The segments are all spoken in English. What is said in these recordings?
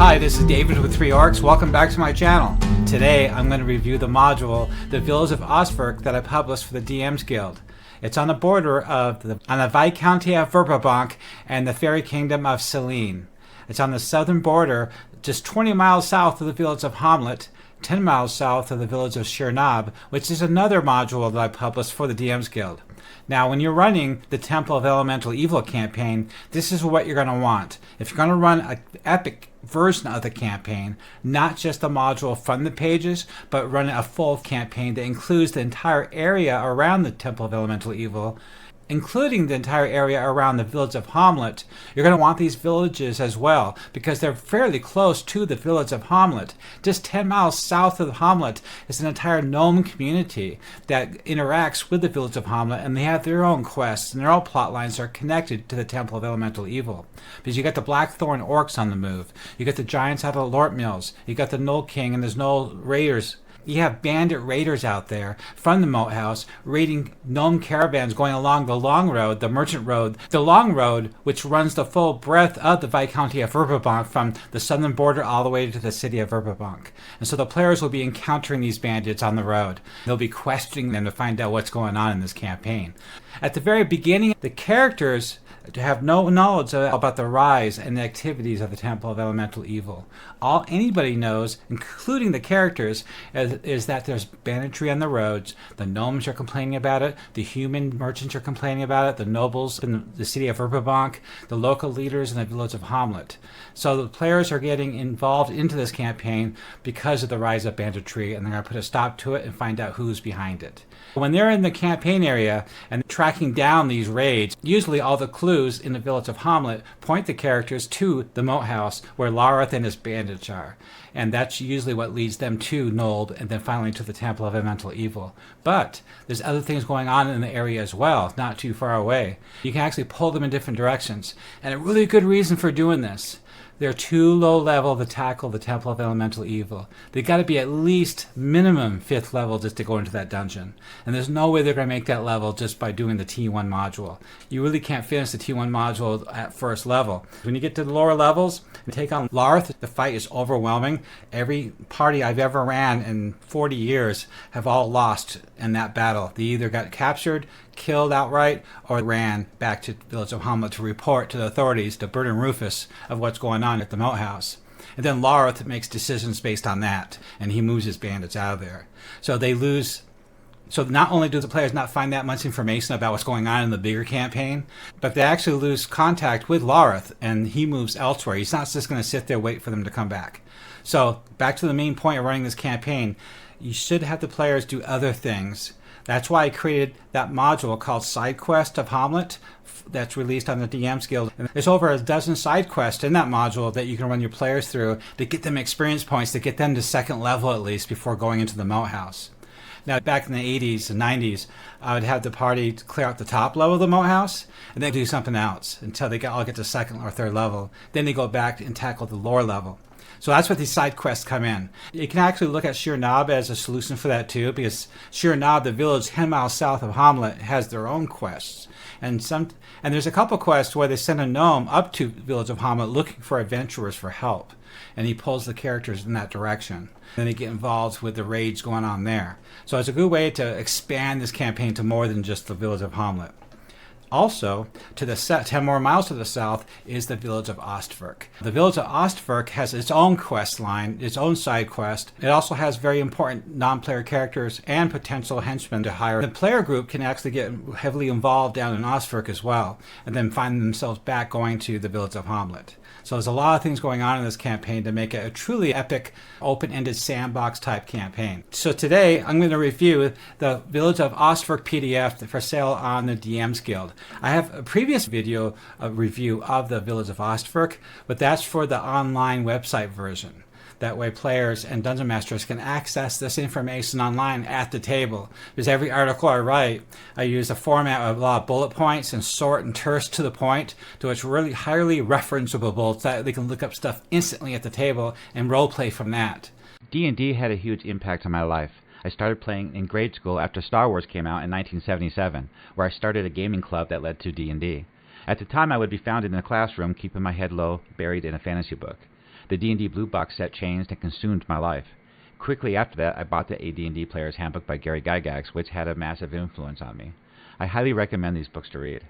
Hi, this is David with 3 Orcs. Welcome back to my channel. Today I'm going to review the module, the Village of Ostverk, that I published for the DMsGuild. It's on the border of the Viscounty of Verbobonc and the Fairy Kingdom of Selene. It's on the southern border, just 20 miles south of the village of Hamlet, 10 miles south of the village of Shirnob, which is another module that I published for the DMsGuild. Now, when you're running the Temple of Elemental Evil campaign, this is what you're going to want. If you're going to run an epic version of the campaign, not just the module from the pages, but run a full campaign that includes the entire area around the Temple of Elemental Evil, including the entire area around the village of Hamlet, you're going to want these villages as well, because they're fairly close to the village of Hamlet. Just 10 miles south of Hamlet is an entire gnome community that interacts with the village of Hamlet, and they have their own quests, and their own plot lines are connected to the Temple of Elemental Evil. Because you got the Blackthorn orcs on the move, you got the giants out of the Lort Mills, you got the Knoll King and his Knoll Raiders. You have bandit raiders out there from the moat house raiding gnome caravans going along the long road, the merchant road, the long road which runs the full breadth of the Viscounty of Verbobonc from the southern border all the way to the city of Verbobonc. And so the players will be encountering these bandits on the road. They'll be questioning them to find out what's going on in this campaign. At the very beginning, the characters have no knowledge about the rise and the activities of the Temple of Elemental Evil. All anybody knows, including the characters, is that there's banditry on the roads. The gnomes are complaining about it. The human merchants are complaining about it. The nobles in the city of Verbobonc, the local leaders in the village of Hamlet. So the players are getting involved into this campaign because of the rise of banditry, and they're going to put a stop to it and find out who's behind it. When they're in the campaign area and tracking down these raids, usually all the clues in the village of Hamlet point the characters to the moat house where Lareth and his bandits are. And that's usually what leads them to Nold and then finally to the Temple of Elemental Evil. But there's other things going on in the area as well, not too far away. You can actually pull them in different directions. And a really good reason for doing this: they're too low level to tackle the Temple of Elemental Evil. They've got to be at least minimum 5th level just to go into that dungeon. And there's no way they're going to make that level just by doing the T1 module. You really can't finish the T1 module at first level. When you get to the lower levels and take on Larth, the fight is overwhelming. Every party I've ever ran in 40 years have all lost in that battle. They either got captured, killed outright, or ran back to the village of Hamlet to report to the authorities, to Bert and Rufus, of what's going on at the moat house. And then Larth makes decisions based on that, and he moves his bandits out of there. So they lose. So not only do the players not find that much information about what's going on in the bigger campaign, but they actually lose contact with Lareth, and he moves elsewhere. He's not just going to sit there wait for them to come back. So back to the main point of running this campaign, you should have the players do other things. That's why I created that module called Side Quest of Hamlet that's released on the DMsGuild. And there's over a dozen side quests in that module that you can run your players through to get them experience points, to get them to 2nd level at least before going into the moat house. Now, back in the 80s and 90s, I would have the party clear out the top level of the moat house and then do something else until they all get to 2nd or 3rd level. Then they go back and tackle the lower level. So that's what these side quests come in. You can actually look at Shirnob as a solution for that too, because Shirnob, the village 10 miles south of Hamlet, has their own quests. And there's a couple quests where they send a gnome up to the village of Hamlet looking for adventurers for help. And he pulls the characters in that direction. Then they get involved with the raids going on there. So it's a good way to expand this campaign to more than just the village of Hamlet. Also, to the 10 more miles to the south is the Village of Ostverk. The Village of Ostverk has its own quest line, its own side quest. It also has very important non-player characters and potential henchmen to hire. The player group can actually get heavily involved down in Ostverk as well, and then find themselves back going to the Village of Hamlet. So there's a lot of things going on in this campaign to make it a truly epic, open-ended sandbox type campaign. So today I'm going to review the Village of Ostverk PDF for sale on the DMsGuild. I have a previous video review of the Village of Ostverk, but that's for the online website version. That way players and dungeon masters can access this information online at the table. Because every article I write, I use a format of a lot of bullet points and short and terse to the point, so it's really highly referenceable so that they can look up stuff instantly at the table and roleplay from that. D&D had a huge impact on my life. I started playing in grade school after Star Wars came out in 1977, where I started a gaming club that led to D&D. At the time, I would be found in a classroom, keeping my head low, buried in a fantasy book. The D&D Blue Box set changed and consumed my life. Quickly after that, I bought the AD&D Player's Handbook by Gary Gygax, which had a massive influence on me. I highly recommend these books to read.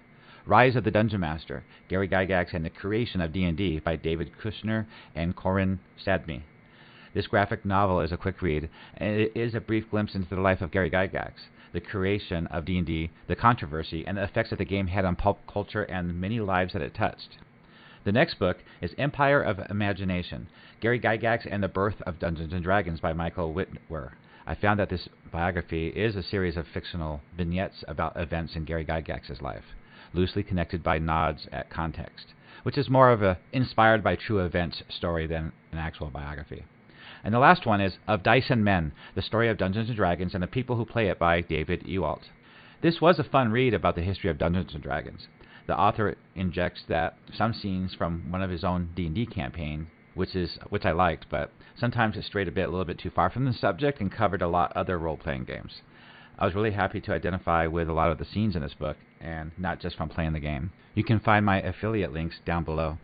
Rise of the Dungeon Master, Gary Gygax and the Creation of D&D by David Kushner and Corinne Sadmi. This graphic novel is a quick read, and it is a brief glimpse into the life of Gary Gygax, the creation of D&D, the controversy, and the effects that the game had on pulp culture and many lives that it touched. The next book is Empire of Imagination, Gary Gygax and the Birth of Dungeons & Dragons by Michael Whitwer. I found that this biography is a series of fictional vignettes about events in Gary Gygax's life, loosely connected by nods at context, which is more of a inspired by true events story than an actual biography. And the last one is Of Dice and Men, the story of Dungeons & Dragons and the people who play it by David Ewalt. This was a fun read about the history of Dungeons & Dragons. The author injects that some scenes from one of his own D&D campaign, which I liked, but sometimes it strayed a little bit too far from the subject and covered a lot of other role-playing games. I was really happy to identify with a lot of the scenes in this book, and not just from playing the game. You can find my affiliate links down below.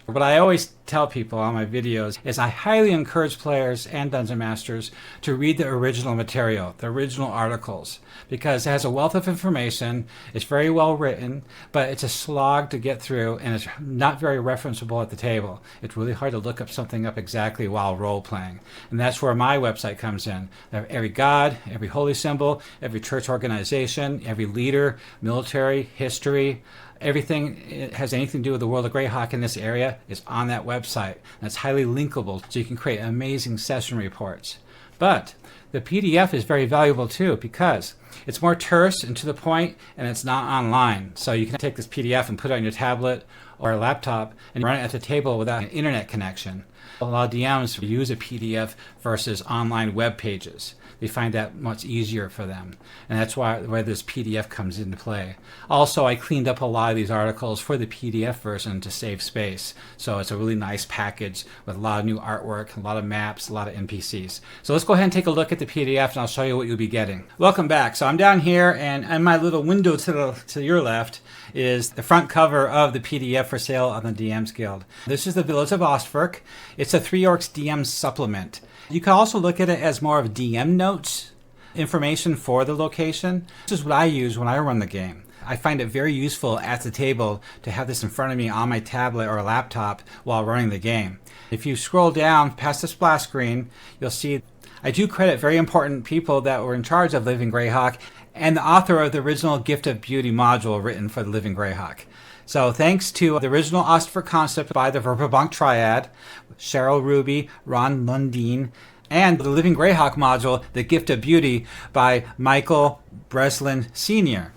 What I always tell people on my videos is I highly encourage players and dungeon masters to read the original material, the original articles, because it has a wealth of information, it's very well written, but it's a slog to get through and it's not very referenceable at the table. It's really hard to look up something exactly while role-playing. And that's where my website comes in. Every god, every holy symbol, every church organization, every leader, military, history, everything it has anything to do with the world of Greyhawk in this area is on that website. And it's highly linkable, so you can create amazing session reports. But the PDF is very valuable too because it's more terse and to the point, and it's not online. So you can take this PDF and put it on your tablet or a laptop and run it at the table without an internet connection. A lot of DMs use a PDF versus online web pages. They find that much easier for them. And that's why this PDF comes into play. Also, I cleaned up a lot of these articles for the PDF version to save space. So it's a really nice package with a lot of new artwork, a lot of maps, a lot of NPCs. So let's go ahead and take a look at the PDF and I'll show you what you'll be getting. Welcome back. So I'm down here and in my little window to your left is the front cover of the PDF for sale on the DMsGuild. This is the Village of Ostverk. It's a 3 Orcs DM supplement. You can also look at it as more of DM notes, information for the location. This is what I use when I run the game. I find it very useful at the table to have this in front of me on my tablet or laptop while running the game. If you scroll down past the splash screen, you'll see I do credit very important people that were in charge of Living Greyhawk and the author of the original Gift of Beauty module written for the Living Greyhawk. So thanks to the original Ostverk concept by the Verbobonc Triad, Cheryl Ruby, Ron Lundeen, and the Living Greyhawk module, The Gift of Beauty by Michael Breslin Sr.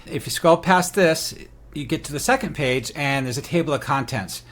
If you scroll past this, you get to the second page and there's a table of contents.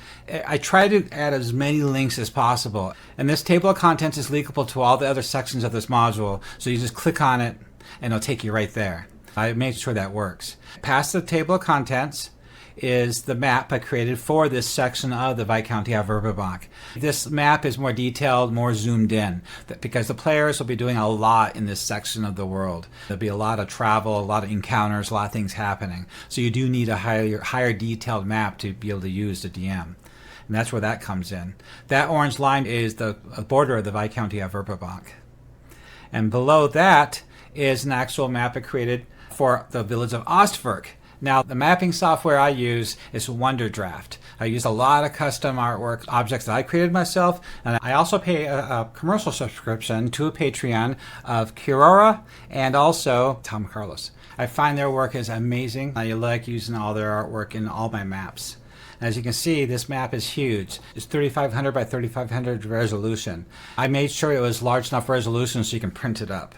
I try to add as many links as possible. And this table of contents is linkable to all the other sections of this module. So you just click on it and it'll take you right there. I made sure that works. Past the table of contents is the map I created for this section of the Viscounty of Verbobonc. This map is more detailed, more zoomed in, because the players will be doing a lot in this section of the world. There'll be a lot of travel, a lot of encounters, a lot of things happening. So you do need a higher detailed map to be able to use the DM. And that's where that comes in. That orange line is the border of the Viscounty of Verbobonc. And below that is an actual map I created for the Village of Ostverk. Now, the mapping software I use is WonderDraft. I use a lot of custom artwork objects that I created myself, and I also pay a commercial subscription to a Patreon of Kirora and also Tom Carlos. I find their work is amazing. I like using all their artwork in all my maps. As you can see, this map is huge. It's 3500 by 3500 resolution. I made sure it was large enough resolution so you can print it up.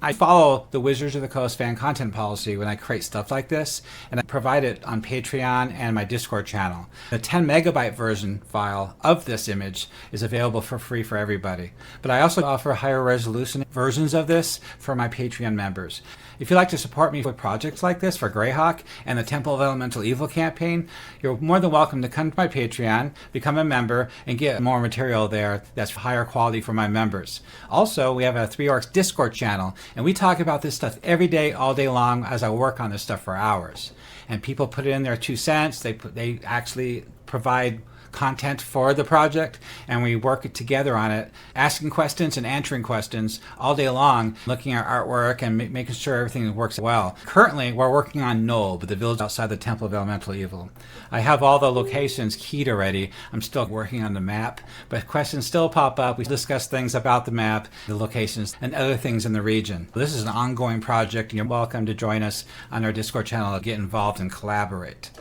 I follow the Wizards of the Coast fan content policy when I create stuff like this, and I provide it on Patreon and my Discord channel. The 10 megabyte version file of this image is available for free for everybody. But I also offer higher resolution versions of this for my Patreon members. If you'd like to support me with projects like this for Greyhawk and the Temple of Elemental Evil campaign, you're more than welcome to come to my Patreon, become a member, and get more material there that's higher quality for my members. Also, we have a 3 Orcs Discord channel, and we talk about this stuff every day, all day long, as I work on this stuff for hours. And people put in their 2 cents. They actually provide content for the project, and we work together on it, asking questions and answering questions all day long, looking at artwork and making sure everything works well. Currently, we're working on Nob, the village outside the Temple of Elemental Evil. I have all the locations keyed already. I'm still working on the map, but questions still pop up. We discuss things about the map, the locations, and other things in the region. This is an ongoing project, and you're welcome to join us on our Discord channel to get involved and collaborate.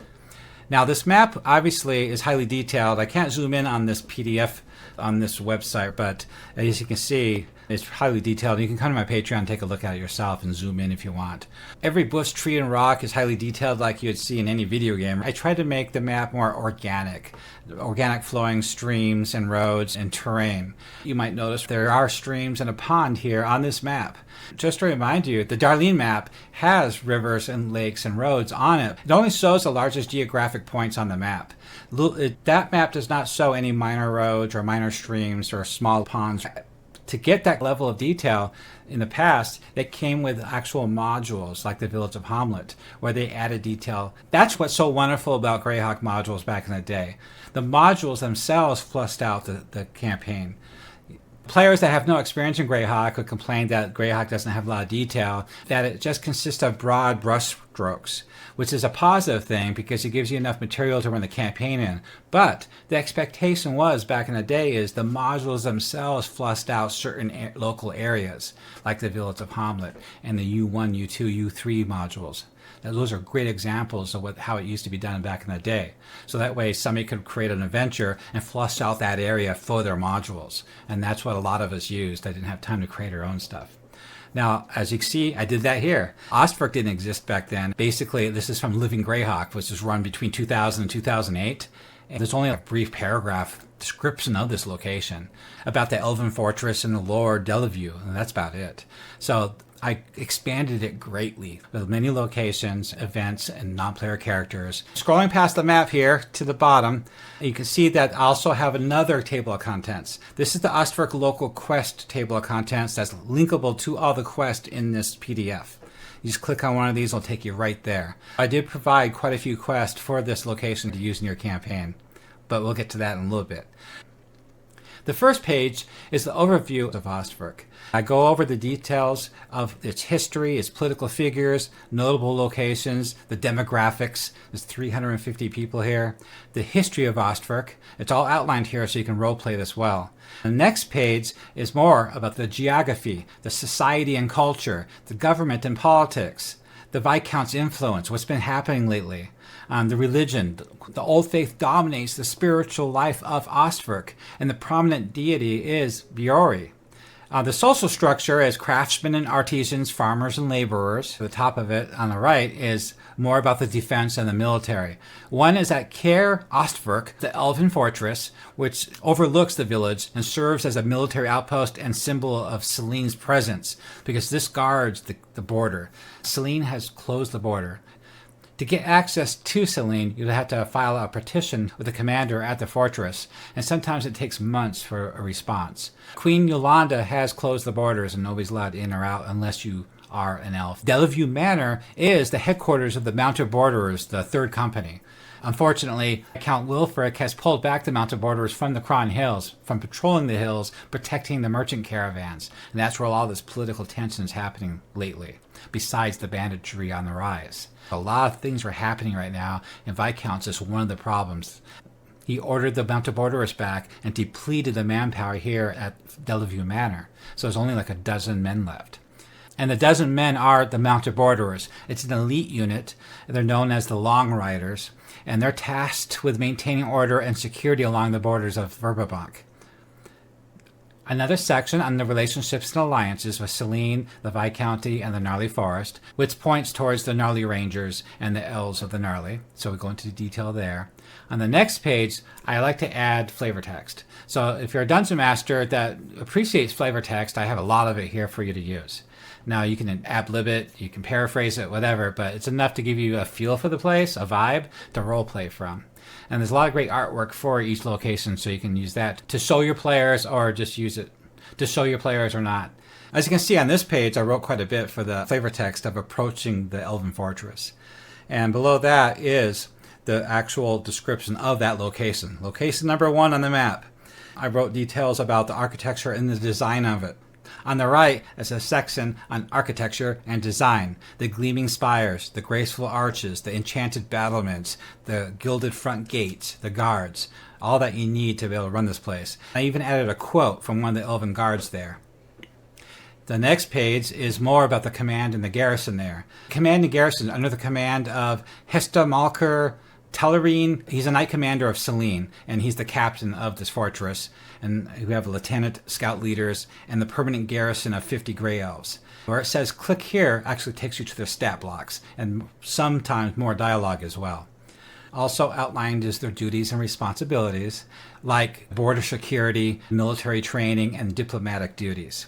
Now, this map obviously is highly detailed. I can't zoom in on this PDF on this website, but as you can see, it's highly detailed. You can come to my Patreon and take a look at it yourself and zoom in if you want. Every bush, tree, and rock is highly detailed like you'd see in any video game. I try to make the map more organic flowing streams and roads and terrain. You might notice there are streams and a pond here on this map. Just to remind you, the Darlene map has rivers and lakes and roads on it. It only shows the largest geographic points on the map. That map does not show any minor roads or minor streams or small ponds. To get that level of detail in the past, they came with actual modules like the Village of Hamlet, where they added detail. That's what's so wonderful about Greyhawk modules back in the day. The modules themselves flushed out the campaign. Players that have no experience in Greyhawk would complain that Greyhawk doesn't have a lot of detail, that it just consists of broad brush strokes, which is a positive thing because it gives you enough material to run the campaign in. But the expectation was back in the day is the modules themselves flushed out certain local areas, like the Village of Hamlet and the U1, U2, U3 modules. Now, those are great examples of how it used to be done back in the day. So that way somebody could create an adventure and flush out that area for their modules. And that's what a lot of us used. I didn't have time to create our own stuff. Now, as you can see, I did that here. Ostverk didn't exist back then. Basically, this is from Living Greyhawk, which was run between 2000 and 2008. And there's only a brief paragraph description of this location about the Elven Fortress and the lore Delview, and that's about it. So I expanded it greatly with many locations, events, and non-player characters. Scrolling past the map here to the bottom, you can see that I also have another table of contents. This is the Ostverk local quest table of contents that's linkable to all the quests in this PDF. You just click on one of these, it'll take you right there. I did provide quite a few quests for this location to use in your campaign, but we'll get to that in a little bit. The first page is the overview of Ostverk. I go over the details of its history, its political figures, notable locations, the demographics. There's 350 people here. The history of Ostverk. It's all outlined here so you can roleplay this well. The next page is more about the geography, the society and culture, the government and politics, the Viscount's influence, what's been happening lately. The religion. The old faith dominates the spiritual life of Ostverk, and the prominent deity is Biori. The social structure is craftsmen and artisans, farmers and laborers. The top of it on the right is more about the defense and the military. One is at Caer Ostverk, the Elven Fortress, which overlooks the village and serves as a military outpost and symbol of Selene's presence, because this guards the border. Selene has closed the border. To get access to Selene, you'd have to file a petition with the commander at the fortress, and sometimes it takes months for a response. Queen Yolanda has closed the borders, and nobody's allowed in or out unless you are an elf. Delview Manor is the headquarters of the Mounted Borderers, the Third Company. Unfortunately, Count Wilfric has pulled back the Mounted Borderers from the Cron Hills, from patrolling the hills, protecting the merchant caravans. And that's where all this political tension is happening lately, besides the banditry on the rise. A lot of things are happening right now, and Viscount's is one of the problems. He ordered the Mounted Borderers back and depleted the manpower here at Delview Manor. So there's only like a dozen men left. And the dozen men are the Mounted Borderers. It's an elite unit. They're known as the Long Riders, and they're tasked with maintaining order and security along the borders of Verbobonc. Another section on the relationships and alliances with Selene, the Viscounty, and the Gnarly Forest, which points towards the Gnarly Rangers and the Elves of the Gnarly. So we go into detail there. On the next page, I like to add flavor text. So if you're a dungeon master that appreciates flavor text, I have a lot of it here for you to use. Now, you can ad-lib it, you can paraphrase it, whatever, but it's enough to give you a feel for the place, a vibe, to roleplay from. And there's a lot of great artwork for each location, so you can use that to show your players or just use it to show your players or not. As you can see on this page, I wrote quite a bit for the flavor text of approaching the Elven Fortress. And below that is the actual description of that location. Location number 1 on the map. I wrote details about the architecture and the design of it. On the right is a section on architecture and design. The gleaming spires, the graceful arches, the enchanted battlements, the gilded front gates, the guards. All that you need to be able to run this place. I even added a quote from one of the elven guards there. The next page is more about the command and the garrison there. Command and garrison under the command of Hesta Malker Tellerine. He's a knight commander of Selene, and he's the captain of this fortress. And we have lieutenant, scout leaders, and the permanent garrison of 50 Grey Elves. Where it says click here actually takes you to their stat blocks, and sometimes more dialogue as well. Also outlined is their duties and responsibilities, like border security, military training, and diplomatic duties.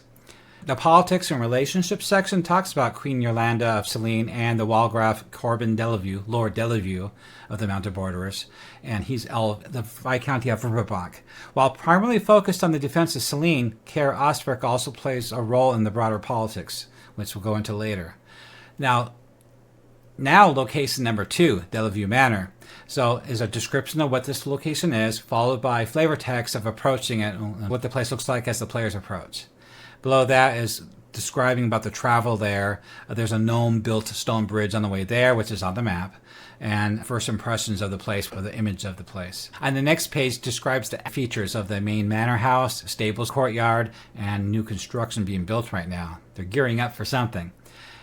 The politics and relationships section talks about Queen Yolanda of Selene and the Walgraf Corbin Delevue, Lord Delevue of the Mounted Borderers, and he's the Viscounty of Verbobonc. While primarily focused on the defense of Selene, Care Ostverk also plays a role in the broader politics, which we'll go into later. Now location number 2, Delevue Manor. So is a description of what this location is, followed by flavor text of approaching it and what the place looks like as the players approach. Below that is describing about the travel there. There's a gnome-built stone bridge on the way there, which is on the map, and first impressions of the place or the image of the place. And the next page describes the features of the main manor house, stables, courtyard, and new construction being built right now. They're gearing up for something.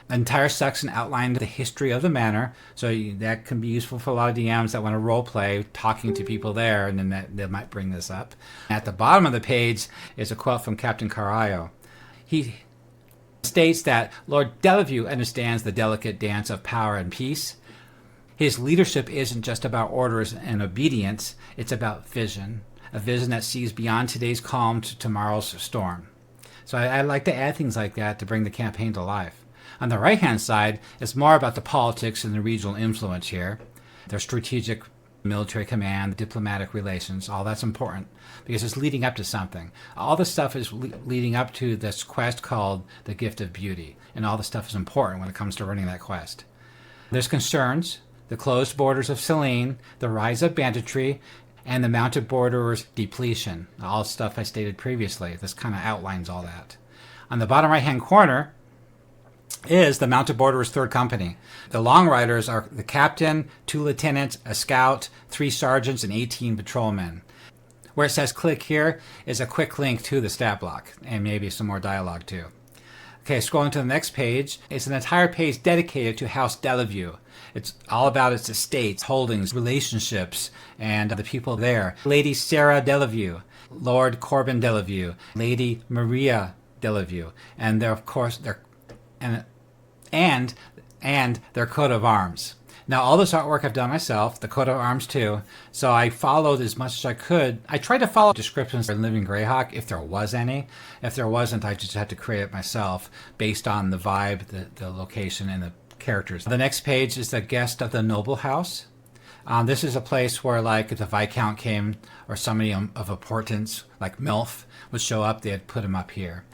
The entire section outlined the history of the manor, so that can be useful for a lot of DMs that want to role play, talking to people there, and then they might bring this up. At the bottom of the page is a quote from Captain Carraio. He states that Lord Delevue understands the delicate dance of power and peace. His leadership isn't just about orders and obedience, it's about vision, a vision that sees beyond today's calm to tomorrow's storm. So I like to add things like that to bring the campaign to life. On the right-hand side, it's more about the politics and the regional influence here, their strategic military command, diplomatic relations, all that's important because it's leading up to something. All the stuff is leading up to this quest called the Gift of Beauty, and all the stuff is important when it comes to running that quest. There's concerns, the closed borders of Selene, the rise of banditry, and the Mounted Borderers' depletion. All stuff I stated previously. This kind of outlines all that. On the bottom right-hand corner is the Mounted Borderers' 3rd Company. The Long Riders are the captain, 2 lieutenants, a scout, 3 sergeants, and 18 patrolmen. Where it says click here is a quick link to the stat block, and maybe some more dialogue too. Okay, scrolling to the next page, it's an entire page dedicated to House Delevue. It's all about its estates, holdings, relationships, and the people there. Lady Sarah Delevue, Lord Corbin Delevue, Lady Maria Delevue, and their coat of arms. Now, all this artwork I've done myself, the coat of arms too, so I followed as much as I could. I tried to follow descriptions for Living Greyhawk, if there was any. If there wasn't, I just had to create it myself based on the vibe, the location, and the characters. The next page is the guest of the noble house. This is a place where, like, if the Viscount came or somebody of importance, like MILF, would show up, they'd put him up here.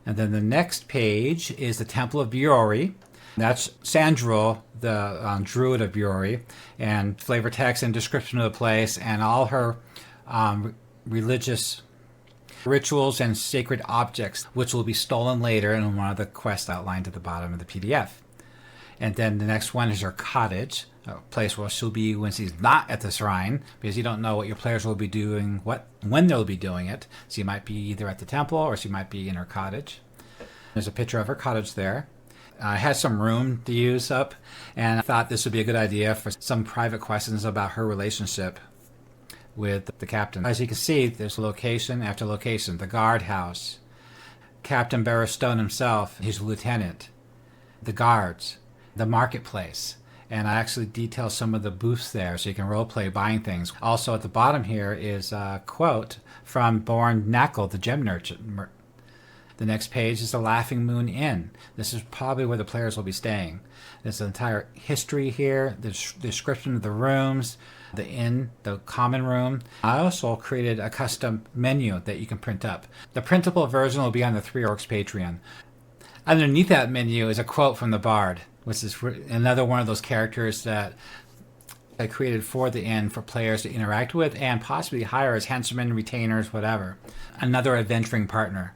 And then the next page is the Temple of Biori. That's Sandrul, the druid of Biori, and flavor text and description of the place and all her religious rituals and sacred objects, which will be stolen later in one of the quests outlined at the bottom of the PDF. And then the next one is her cottage, a place where she'll be when she's not at the shrine, because you don't know what your players will be doing, when they'll be doing it. So you might be either at the temple or she might be in her cottage. There's a picture of her cottage there. I had some room to use up, and I thought this would be a good idea for some private questions about her relationship with the captain. As you can see, there's location after location. The guardhouse, Captain Barristone himself, his lieutenant, the guards, the marketplace. And I actually detail some of the booths there so you can roleplay buying things. Also at the bottom here is a quote from Born Knackle, the gem merchant. The next page is the Laughing Moon Inn. This is probably where the players will be staying. There's an entire history here, the description of the rooms, the inn, the common room. I also created a custom menu that you can print up. The printable version will be on the Three Orcs Patreon. Underneath that menu is a quote from the Bard, which is another one of those characters that I created for the inn for players to interact with and possibly hire as henchmen, retainers, whatever. Another adventuring partner.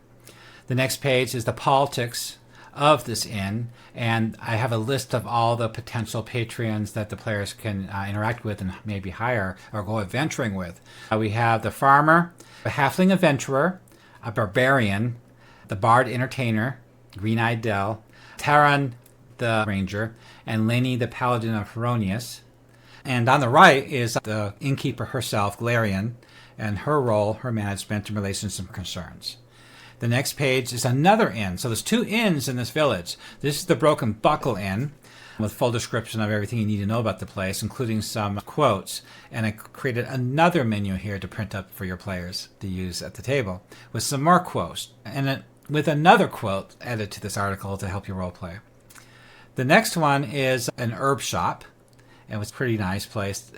The next page is the politics of this inn, and I have a list of all the potential patrons that the players can interact with and maybe hire or go adventuring with. We have the farmer, a halfling adventurer, a barbarian, the bard entertainer, Green-Eyed Dell, Taran the ranger, and Lenny the paladin of Heronius. And on the right is the innkeeper herself, Glarian, and her role, her management, and relationship concerns. The next page is another inn. So there's 2 inns in this village. This is the Broken Buckle Inn, with full description of everything you need to know about the place, including some quotes. And I created another menu here to print up for your players to use at the table, with some more quotes, and with another quote added to this article to help you roleplay. The next one is an herb shop. It was a pretty nice place.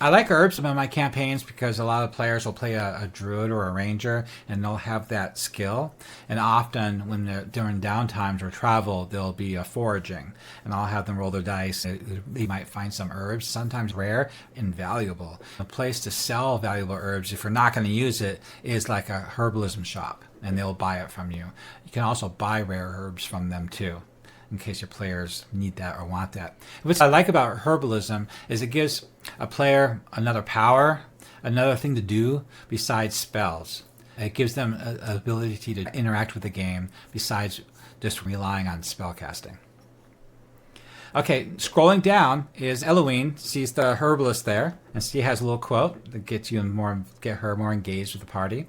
I like herbs in my campaigns because a lot of players will play a druid or a ranger, and they'll have that skill. And often when they're during downtimes or travel, they'll be foraging, and I'll have them roll their dice. They might find some herbs, sometimes rare, invaluable. A place to sell valuable herbs, if you're not going to use it, is like a herbalism shop, and they'll buy it from you. You can also buy rare herbs from them too, in case your players need that or want that. What I like about herbalism is it gives a player another power, another thing to do besides spells. It gives them an ability to interact with the game besides just relying on spell casting. Okay, scrolling down is Eloine sees the herbalist there, and she has a little quote that get her more engaged with the party.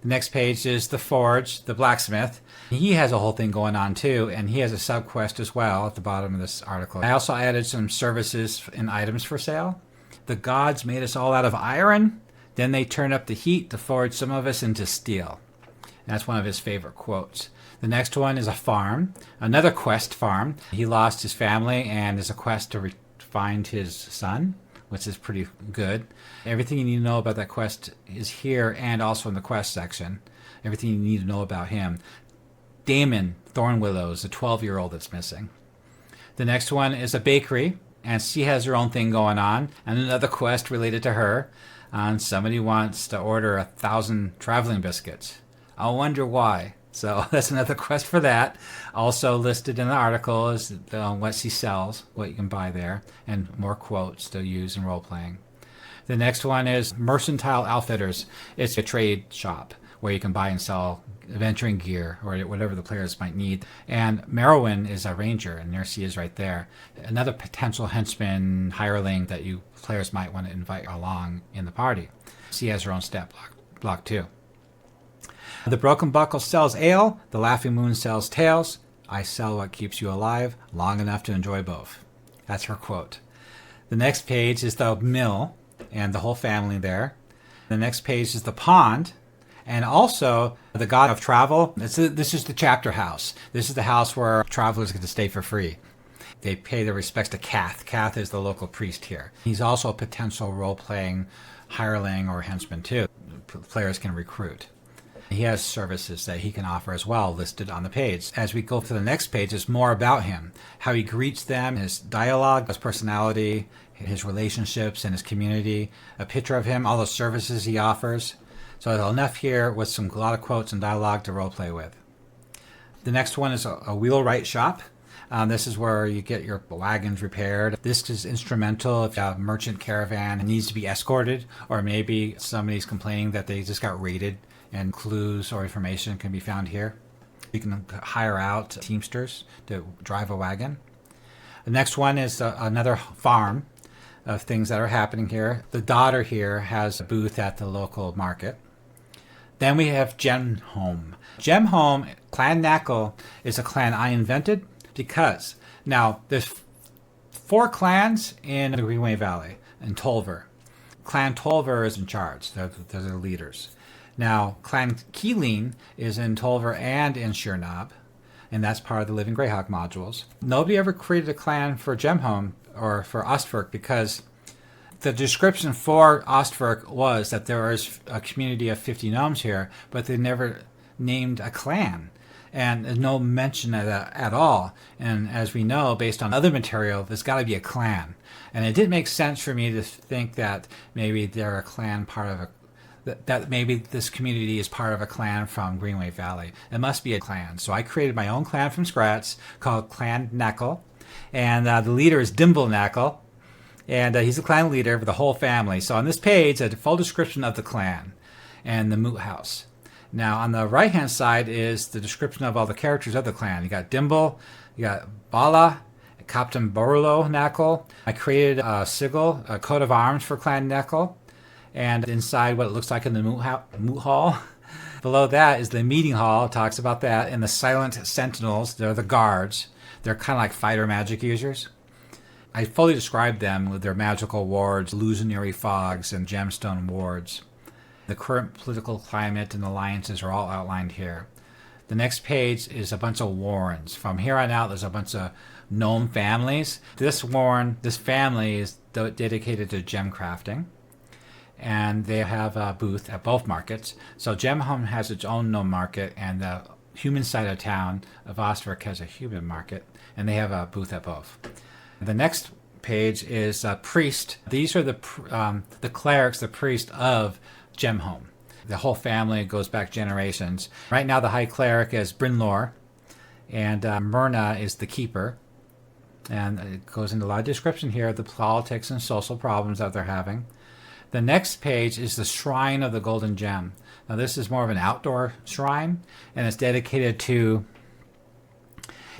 The next page is the forge, the blacksmith. He has a whole thing going on too, and he has a sub-quest as well at the bottom of this article. I also added some services and items for sale. The gods made us all out of iron, then they turned up the heat to forge some of us into steel. And that's one of his favorite quotes. The next one is a farm, another quest farm. He lost his family, and there's a quest to find his son, which is pretty good. Everything you need to know about that quest is here and also in the quest section. Everything you need to know about him. Damon Thornwillow is a 12-year-old that's missing. The next one is a bakery, and she has her own thing going on, and another quest related to her. And somebody wants to order 1,000 traveling biscuits. I wonder why. So that's another quest for that. Also listed in the article is what she sells, what you can buy there, and more quotes to use in role-playing. The next one is Mercantile Outfitters. It's a trade shop where you can buy and sell adventuring gear or whatever the players might need. And Merowyn is a ranger, and there she is right there. Another potential henchman hireling that you players might want to invite along in the party. She has her own stat block too. The Broken Buckle sells ale, the Laughing Moon sells tales. I sell what keeps you alive long enough to enjoy both. That's her quote. The next page is the mill and the whole family there. The next page is the pond, and also the god of travel. This is the chapter house. This is the house where travelers get to stay for free. They pay their respects to Kath. Kath is the local priest here. He's also a potential role-playing hireling or henchman too. Players can recruit. He has services that he can offer as well listed on the page. As we go to the next page, there's more about him, how he greets them, his dialogue, his personality, his relationships, and his community, a picture of him, all the services he offers. So there's enough here with a lot of quotes and dialogue to roleplay with. The next one is a wheelwright shop. This is where you get your wagons repaired. This is instrumental if a merchant caravan needs to be escorted, or maybe somebody's complaining that they just got raided, and clues or information can be found here. You can hire out teamsters to drive a wagon. The next one is another farm of things that are happening here. The daughter here has a booth at the local market. Then we have Gemhome. Gemhome, Clan Knackle, is a clan I invented because now there's 4 clans in the Greenway Valley in Tolver. Clan Tolver is in charge. They're the leaders. Now, Clan Keeleen is in Tolver and in Sheernab, and that's part of the Living Greyhawk modules. Nobody ever created a clan for Gemhome or for Ostverk because the description for Ostverk was that there is a community of 50 gnomes here, but they never named a clan. And there's no mention of that at all. And as we know, based on other material, there's got to be a clan. And it didn't make sense for me to think that maybe they're a clan part of that maybe this community is part of a clan from Greenway Valley. It must be a clan. So I created my own clan from scratch called Clan Knackle. And the leader is Dimble Knackle. And he's the clan leader for the whole family. So on this page, a full description of the clan and the moot house. Now, on the right-hand side is the description of all the characters of the clan. You got Dimble, you got Bala, Captain Borlo Knackle. I created a sigil, a coat of arms for Clan Knackle, and inside what it looks like in the moot hall. Below that is the meeting hall. It talks about that. And the silent sentinels, they're the guards. They're kind of like fighter magic users. I fully described them with their magical wards, illusionary fogs, and gemstone wards. The current political climate and alliances are all outlined here. The next page is a bunch of warrens. From here on out, there's a bunch of gnome families. This family is dedicated to gem crafting. And they have a booth at both markets. So Gemhome has its own gnome market, and the human side of town of Ostverk has a human market, and they have a booth at both. The next page is a priest. These are the clerics, the priest of Gemhome. The whole family goes back generations. Right now the high cleric is Brynlor, and Myrna is the keeper. And it goes into a lot of description here of the politics and social problems that they're having. The next page is the Shrine of the Golden Gem. Now this is more of an outdoor shrine, and it's dedicated to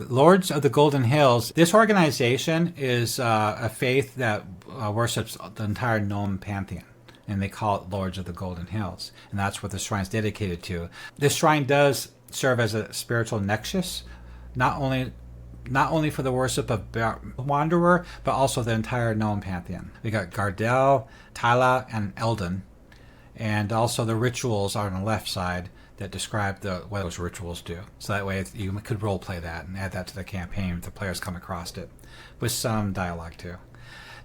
Lords of the Golden Hills. This organization is a faith that worships the entire gnome pantheon, and they call it Lords of the Golden Hills, and that's what the shrine is dedicated to. This shrine does serve as a spiritual nexus, not only for the worship of Wanderer, but also the entire gnome pantheon. We got Gardel, Tyla, and Eldon, and also the rituals are on the left side that describe what those rituals do. So that way you could role play that and add that to the campaign if the players come across it, with some dialogue too.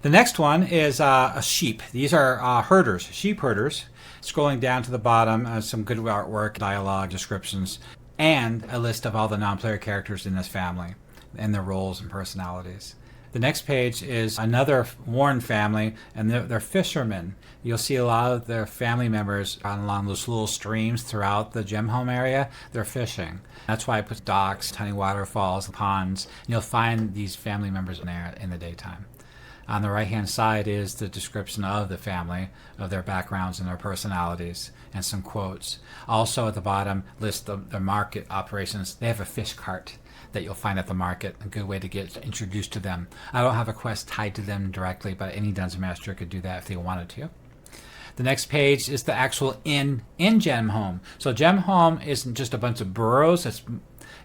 The next one is a sheep. These are herders, sheep herders. Scrolling down to the bottom, some good artwork, dialogue, descriptions, and a list of all the non-player characters in this family and their roles and personalities. The next page is another Warren family, and they're fishermen. You'll see a lot of their family members along those little streams throughout the Gemhome area. They're fishing. That's why I put docks, tiny waterfalls, ponds. And you'll find these family members in there in the daytime. On the right-hand side is the description of the family, of their backgrounds and their personalities, and some quotes. Also at the bottom, list their market operations. They have a fish cart that you'll find at the market, a good way to get introduced to them. I don't have a quest tied to them directly, but any Dungeon Master could do that if they wanted to. The next page is the actual inn in Gemhome. So Gemhome isn't just a bunch of burrows. It's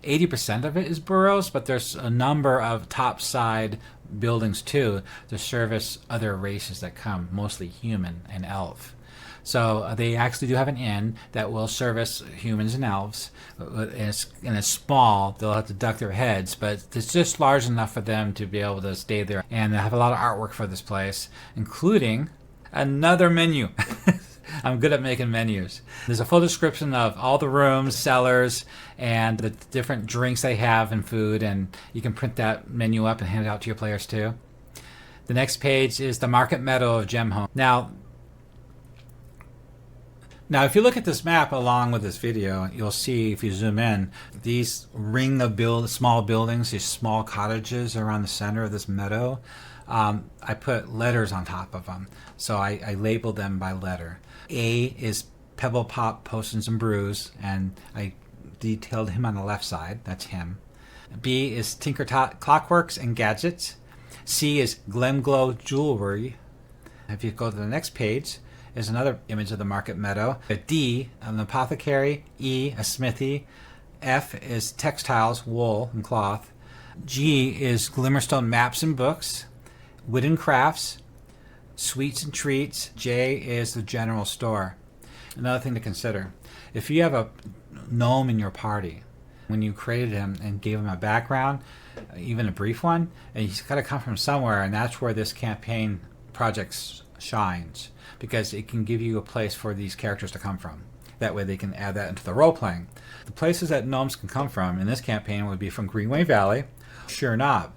80% of it is burrows, but there's a number of topside buildings too to service other races that come, mostly human and elf. So they actually do have an inn that will service humans and elves. And it's small. They'll have to duck their heads, but it's just large enough for them to be able to stay there. And they have a lot of artwork for this place, including another menu. I'm good at making menus. There's a full description of all the rooms, cellars, and the different drinks they have and food, and you can print that menu up and hand it out to your players too. The next page is the Market Meadow of Gemhome. Now, if you look at this map along with this video, you'll see, if you zoom in, these ring of small buildings, these small cottages around the center of this meadow. I put letters on top of them, so I labeled them by letter. A is Pebble Pop Potions and Brews, and I detailed him on the left side. That's him. B is Tinker Clockworks and Gadgets. C is Glemglow Jewelry. If you go to the next page, is another image of the Market Meadow. A D, an apothecary. E, a smithy. F is textiles, wool and cloth. G is Glimmerstone Maps and Books. Wooden Crafts. Sweets and Treats. J is the general store. Another thing to consider, if you have a gnome in your party, when you created him and gave him a background, even a brief one, and he's got to come from somewhere, and that's where this campaign project shines, because it can give you a place for these characters to come from. That way they can add that into the role-playing. The places that gnomes can come from in this campaign would be from Greenway Valley, Sheer Knob,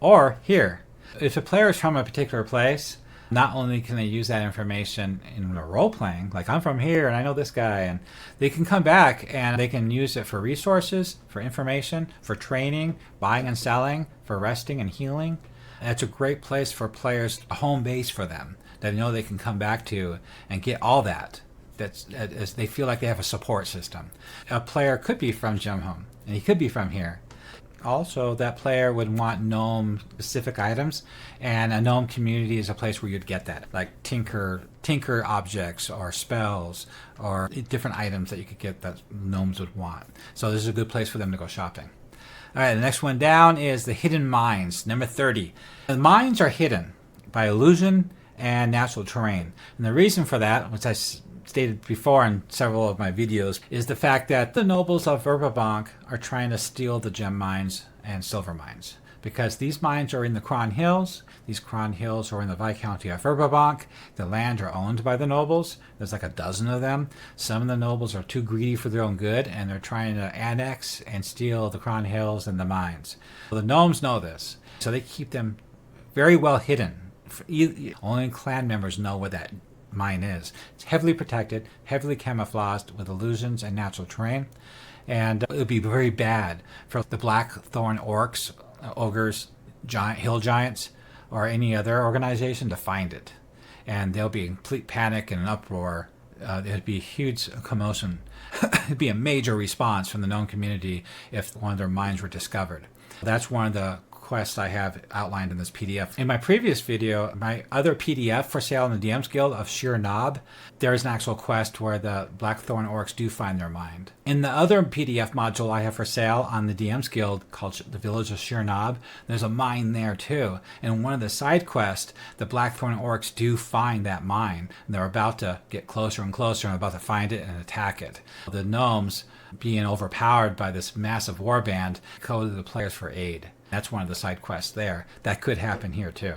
or here. If a player is from a particular place, not only can they use that information in the role-playing, like I'm from here and I know this guy, and they can come back and they can use it for resources, for information, for training, buying and selling, for resting and healing. And it's a great place for players, a home base for them, that they know they can come back to and get all that. As they feel like they have a support system. A player could be from Gemhome, and he could be from here. Also, that player would want gnome specific items, and a gnome community is a place where you'd get that, like tinker objects or spells or different items that you could get that gnomes would want. So this is a good place for them to go shopping. All right, the next one down is the hidden mines, number 30. The mines are hidden by illusion and natural terrain, and the reason for that, which I stated before in several of my videos, is the fact that the nobles of Verbobonc are trying to steal the gem mines and silver mines. Because these mines are in the Cron Hills. These Cron Hills are in the Viscounty of Verbobonc. The land are owned by the nobles. There's like a dozen of them. Some of the nobles are too greedy for their own good, and they're trying to annex and steal the Cron Hills and the mines. Well, the gnomes know this, so they keep them very well hidden. Only clan members know what that mine is. It's heavily protected, heavily camouflaged with illusions and natural terrain, and it would be very bad for the blackthorn orcs, ogres, hill giants, or any other organization to find it. And there'll be complete panic and an uproar. It'd be a huge commotion. It'd be a major response from the known community if one of their mines were discovered. That's one of the quests I have outlined in this PDF. In my previous video, my other PDF for sale in the DMsGuild of Sheer Knob, there is an actual quest where the Blackthorn Orcs do find their mine. In the other PDF module I have for sale on the DMsGuild called the Village of Sheer Knob, there's a mine there too. And in one of the side quests, the Blackthorn Orcs do find that mine. And they're about to get closer and closer and about to find it and attack it. The gnomes, being overpowered by this massive warband, go to the players for aid. That's one of the side quests there. That could happen here too.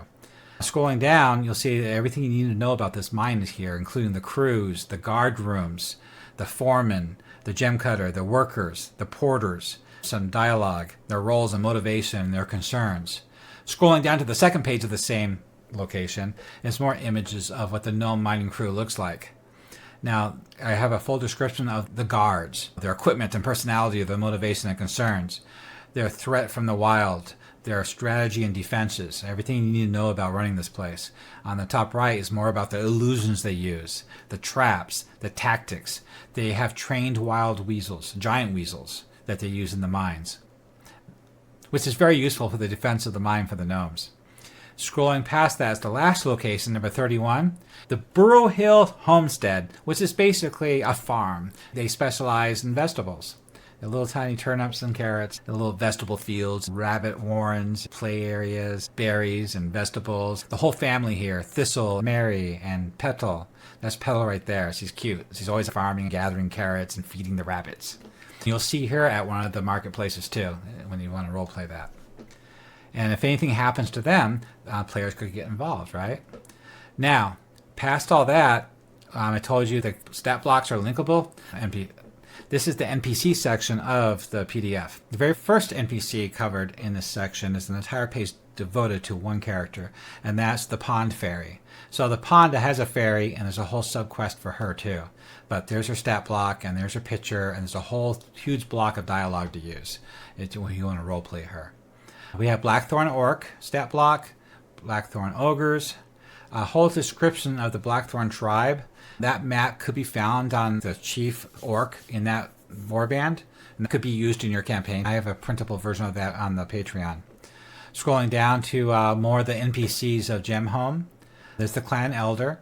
Scrolling down, you'll see that everything you need to know about this mine is here, including the crews, the guard rooms, the foreman, the gem cutter, the workers, the porters, some dialogue, their roles and motivation, and their concerns. Scrolling down to the second page of the same location, is more images of what the gnome mining crew looks like. Now, I have a full description of the guards, their equipment and personality, their motivation and concerns, their threat from the wild, their strategy and defenses, everything you need to know about running this place. On the top right is more about the illusions they use, the traps, the tactics. They have trained wild weasels, giant weasels, that they use in the mines, which is very useful for the defense of the mine for the gnomes. Scrolling past that is the last location, number 31, the Burrow Hill Homestead, which is basically a farm. They specialize in vegetables. The little tiny turnips and carrots, the little vegetable fields, rabbit warrens, play areas, berries and vegetables. The whole family here, Thistle, Mary, and Petal. That's Petal right there. She's cute. She's always farming, gathering carrots, and feeding the rabbits. You'll see her at one of the marketplaces too, when you want to roleplay that. And if anything happens to them, players could get involved, right? Now, past all that, I told you the stat blocks are linkable. This is the NPC section of the PDF. The very first NPC covered in this section is an entire page devoted to one character, and that's the Pond Fairy. So the pond has a fairy, and there's a whole sub-quest for her too. But there's her stat block, and there's her picture, and there's a whole huge block of dialogue to use when you want to roleplay her. We have Blackthorn Orc, stat block, Blackthorn Ogres, a whole description of the Blackthorn tribe. That map could be found on the chief orc in that warband, and it could be used in your campaign. I have a printable version of that on the Patreon. Scrolling down to more of the NPCs of Gemhome, there's the Clan Elder.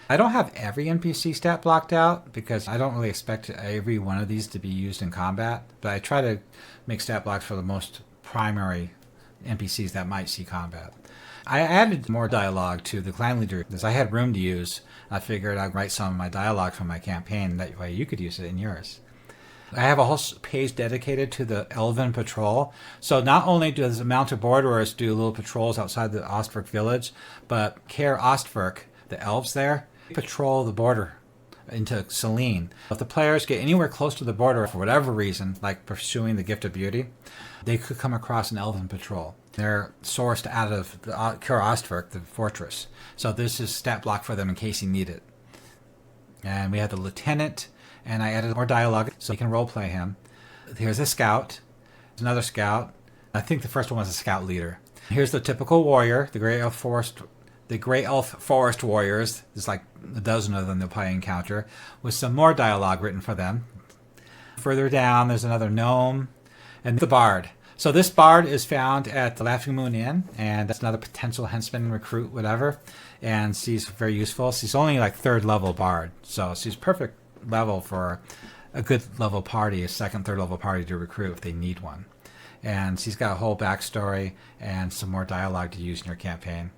I don't have every NPC stat blocked out because I don't really expect every one of these to be used in combat, but I try to make stat blocks for the most primary NPCs that might see combat. I added more dialogue to the clan leader because I had room to use. I figured I'd write some of my dialogue from my campaign, that way you could use it in yours. I have a whole page dedicated to the Elven Patrol. So not only does the Mounted Borderers do little patrols outside the Ostverk village, but Care Ostverk, the elves there, patrol the border into Selene. If the players get anywhere close to the border for whatever reason, like pursuing the Gift of Beauty, they could come across an elven patrol. They're sourced out of the Ostverk, the fortress. So this is stat block for them in case you need it. And we have the lieutenant, and I added more dialogue so you can roleplay him. Here's a scout. There's another scout. I think the first one was a scout leader. Here's the typical warrior, the Grey Elf Forest warriors. There's like a dozen of them they'll probably encounter, with some more dialogue written for them. Further down, there's another gnome, and the bard. So this bard is found at the Laughing Moon Inn, and that's another potential henchman, recruit, whatever. And she's very useful. She's only like 3rd level bard, so she's perfect level for a good level party, a 2nd, 3rd level party to recruit if they need one. And she's got a whole backstory and some more dialogue to use in your campaign.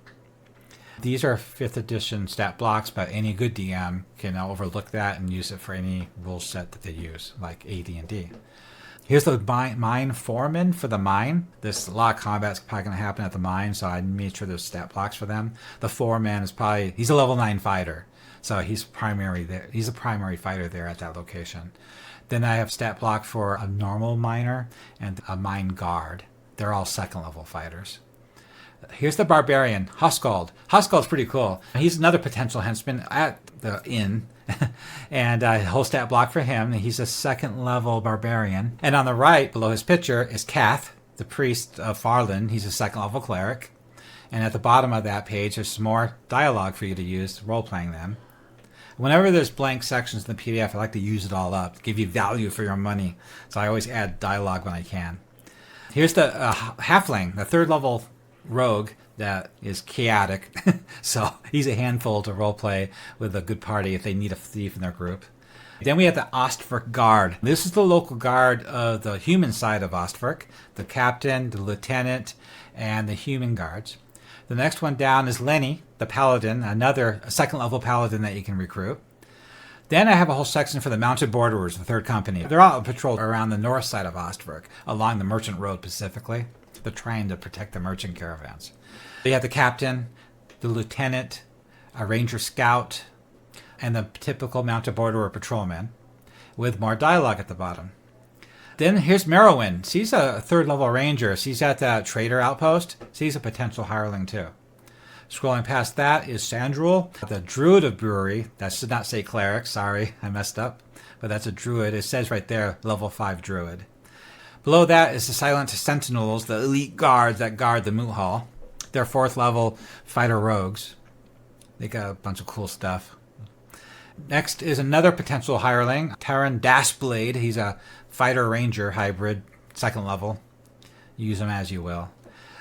These are 5th edition stat blocks, but any good DM can overlook that and use it for any rule set that they use, like AD&D. Here's the mine foreman for the mine. There's a lot of combat's probably going to happen at the mine, so I made sure there's stat blocks for them. The foreman is he's a level 9 fighter, so he's primary there. He's a primary fighter there at that location. Then I have stat block for a normal miner and a mine guard. They're all 2nd level fighters. Here's the barbarian, Huskald. Huskald's pretty cool. He's another potential henchman at the inn. And a whole stat block for him. He's a 2nd level barbarian. And on the right, below his picture, is Kath, the priest of Farland. He's a 2nd level cleric. And at the bottom of that page, there's some more dialogue for you to use, role-playing them. Whenever there's blank sections in the PDF, I like to use it all up, give you value for your money. So I always add dialogue when I can. Here's the halfling, the 3rd level rogue that is chaotic. So he's a handful to roleplay with a good party if they need a thief in their group. Then we have the Ostverk Guard. This is the local guard of the human side of Ostverk, the captain, the lieutenant, and the human guards. The next one down is Lenny, the paladin, another 2nd level paladin that you can recruit. Then I have a whole section for the mounted borderers, the 3rd company. They're all patrolled around the north side of Ostverk, along the merchant road specifically. They're trying to protect the merchant caravans. You have the captain, the lieutenant, a ranger scout, and the typical mounted borderer patrolman, with more dialogue at the bottom. Then here's Merowyn. She's a 3rd level ranger. She's at that trader outpost. She's a potential hireling too. Scrolling past that is Sandrul, the druid of brewery. That should not say cleric. Sorry, I messed up. But that's a druid. It says right there, level 5 druid. Below that is the Silent Sentinels, the elite guards that guard the moot hall. They're 4th level fighter rogues. They got a bunch of cool stuff. Next is another potential hireling, Taran Dashblade. He's a fighter ranger hybrid, 2nd level. Use him as you will.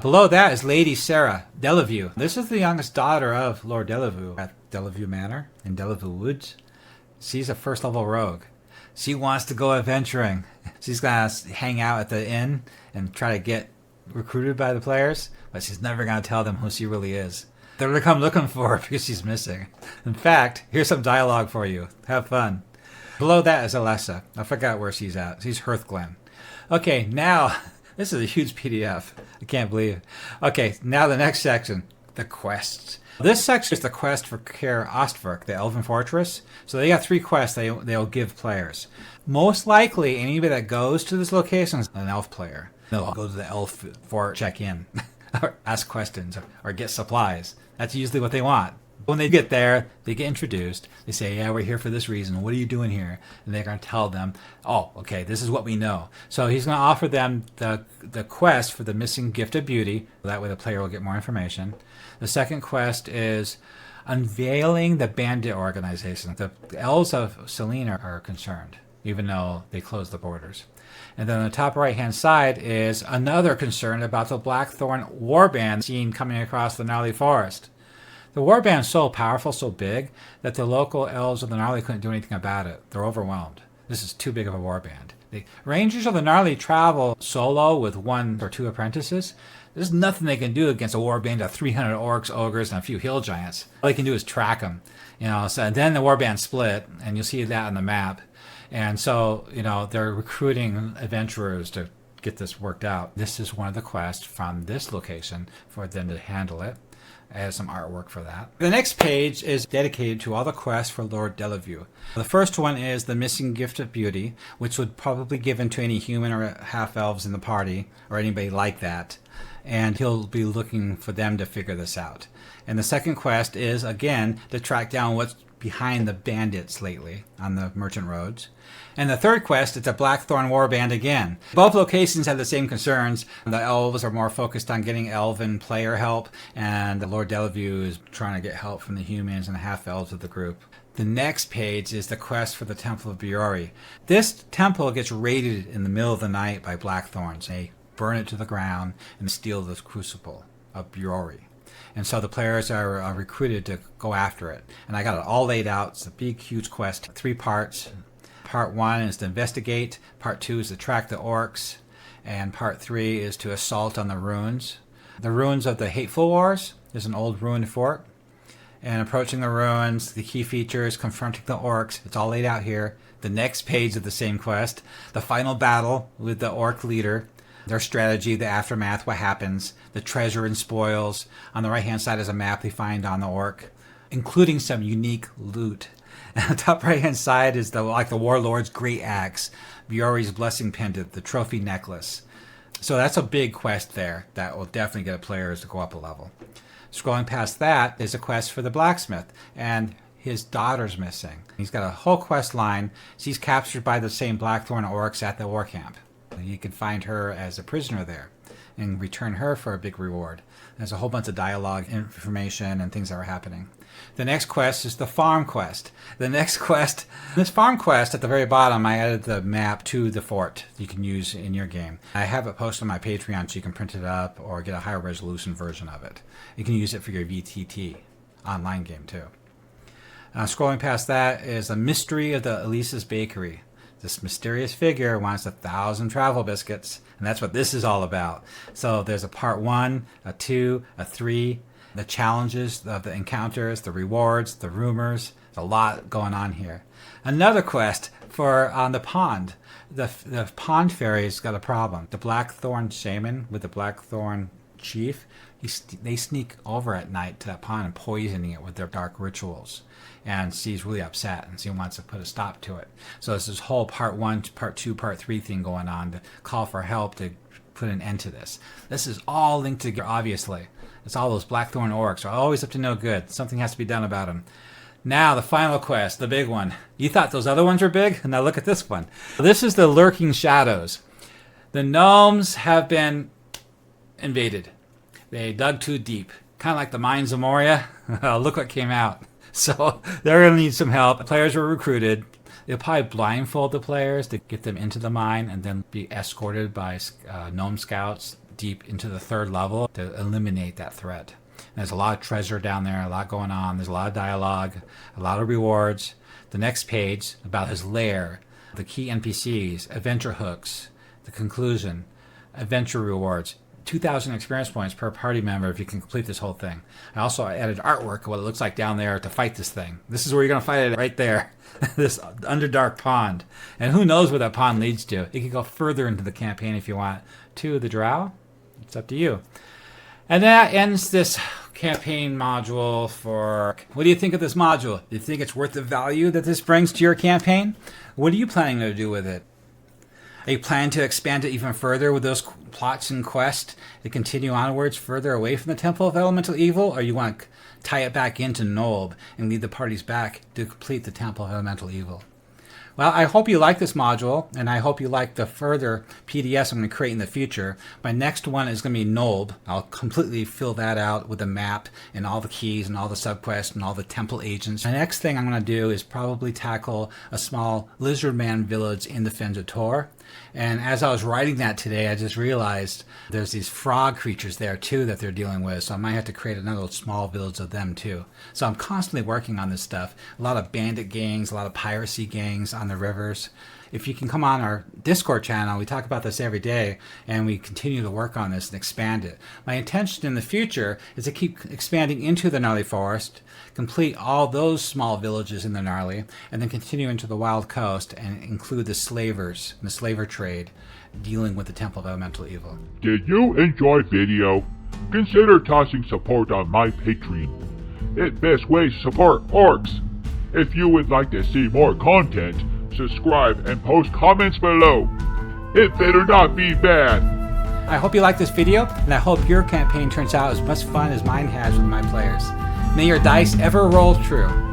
Below that is Lady Sarah Delavue. This is the youngest daughter of Lord Delavue at Delavue Manor in Delavue Woods. She's a 1st level rogue. She wants to go adventuring. She's going to hang out at the inn and try to get recruited by the players, but she's never going to tell them who she really is. They're going to come looking for her because she's missing. In fact, here's some dialogue for you. Have fun. Below that is Alessa. I forgot where she's at. She's Hearthglen. Okay, now, this is a huge PDF. I can't believe it. Okay, now the next section, the quests. This section is the quest for Caer Ostverk, the Elven Fortress. So they got 3 quests they'll give players. Most likely, anybody that goes to this location is an elf player. They'll go to the elf fort, check in, or ask questions, or get supplies. That's usually what they want. When they get there, they get introduced. They say, yeah, we're here for this reason. What are you doing here? And they're going to tell them, oh, okay, this is what we know. So he's going to offer them the quest for the missing Gift of Beauty. That way the player will get more information. The second quest is unveiling the bandit organization. The elves of Selene are concerned, even though they closed the borders. And then on the top right-hand side is another concern about the Blackthorn warband seen coming across the gnarly forest. The warband's so powerful, so big, that the local elves of the gnarly couldn't do anything about it. They're overwhelmed. This is too big of a warband. The rangers of the gnarly travel solo with 1 or 2 apprentices. There's nothing they can do against a warband of 300 orcs, ogres, and a few hill giants. All they can do is track them. So and then the warband split, and you'll see that on the map. And so, they're recruiting adventurers to get this worked out. This is one of the quests from this location for them to handle it. I have some artwork for that. The next page is dedicated to all the quests for Lord Delavue. The first one is the missing gift of beauty, which would probably be given to any human or half-elves in the party, or anybody like that. And he'll be looking for them to figure this out. And the second quest is, again, to track down what's behind the bandits lately on the merchant roads. And the third quest is a Blackthorn Warband again. Both locations have the same concerns. The elves are more focused on getting elven player help, and the Lord Delavue is trying to get help from the humans and the half-elves of the group. The next page is the quest for the Temple of Biori. This temple gets raided in the middle of the night by Blackthorns. They burn it to the ground and steal the crucible of Biori. And so the players are recruited to go after it. And I got it all laid out. It's a big, huge quest, 3 parts. Part 1 is to investigate, Part 2 is to track the orcs, and Part 3 is to assault on the ruins. The ruins of the Hateful Wars is an old ruined fort. And approaching the ruins, the key features, confronting the orcs, it's all laid out here. The next page of the same quest, the final battle with the orc leader, their strategy, the aftermath, what happens, the treasure and spoils. On the right-hand side is a map they find on the orc, including some unique loot. And the top right-hand side is the Warlord's Great Axe, Biori's Blessing Pendant, the Trophy Necklace. So that's a big quest there that will definitely get players to go up a level. Scrolling past that is a quest for the blacksmith, and his daughter's missing. He's got a whole quest line. She's captured by the same Blackthorn orcs at the war camp. You can find her as a prisoner there and return her for a big reward. There's a whole bunch of dialogue, information, and things that are happening. The next quest is the farm quest. This farm quest at the very bottom, I added the map to the fort you can use in your game. I have it posted on my Patreon so you can print it up or get a higher resolution version of it. You can use it for your VTT online game too. Scrolling past that is the mystery of the Elisa's Bakery. This mysterious figure wants 1,000 travel biscuits, and that's what this is all about. So there's a part 1, a 2, a 3, the challenges, the encounters, the rewards, the rumors. There's a lot going on here. Another quest for on the pond. The pond fairy's got a problem. The Blackthorn shaman with the Blackthorn chief, they sneak over at night to that pond and poisoning it with their dark rituals. And she's really upset, and she wants to put a stop to it. So there's this whole part 1, part 2, part 3 thing going on to call for help to put an end to this. This is all linked together, obviously. It's all those Blackthorn orcs are always up to no good. Something has to be done about them. Now, the final quest, the big one. You thought those other ones were big? Now look at this one. This is the Lurking Shadows. The gnomes have been invaded. They dug too deep. Kind of like the Mines of Moria. Look what came out. So they're going to need some help. Players were recruited. They'll probably blindfold the players to get them into the mine and then be escorted by gnome scouts deep into the 3rd level to eliminate that threat. And there's a lot of treasure down there, a lot going on. There's a lot of dialogue, a lot of rewards. The next page about his lair, the key NPCs, adventure hooks, the conclusion, adventure rewards. 2,000 experience points per party member if you can complete this whole thing. I also added artwork of what it looks like down there to fight this thing. This is where you're going to fight it right there. This Underdark pond. And who knows where that pond leads to. You can go further into the campaign if you want. To the drow. It's up to you. And that ends this campaign module for... What do you think of this module? Do you think it's worth the value that this brings to your campaign? What are you planning to do with it? Are you planning to expand it even further with those plots and quests to continue onwards further away from the Temple of Elemental Evil? Or you want to tie it back into Nolb and lead the parties back to complete the Temple of Elemental Evil? Well, I hope you like this module, and I hope you like the further PDFs I'm going to create in the future. My next one is going to be Nolb. I'll completely fill that out with a map and all the keys and all the subquests and all the temple agents. The next thing I'm going to do is probably tackle a small lizardman village in the Fens of Tor. And as I was writing that today, I just realized there's these frog creatures there too that they're dealing with. So I might have to create another small village of them too. So I'm constantly working on this stuff. A lot of bandit gangs, a lot of piracy gangs on the rivers. If you can come on our Discord channel, we talk about this every day, and we continue to work on this and expand it. My intention in the future is to keep expanding into the Gnarly Forest, complete all those small villages in the Gnarly, and then continue into the Wild Coast and include the slavers and the slaver trade dealing with the Temple of Elemental Evil. Did you enjoy video? consider tossing support on my Patreon. It's best way to support orcs. If you would like to see more content, subscribe and post comments below. It better not be bad. I hope you liked this video, and I hope your campaign turns out as much fun as mine has with my players. May your dice ever roll true.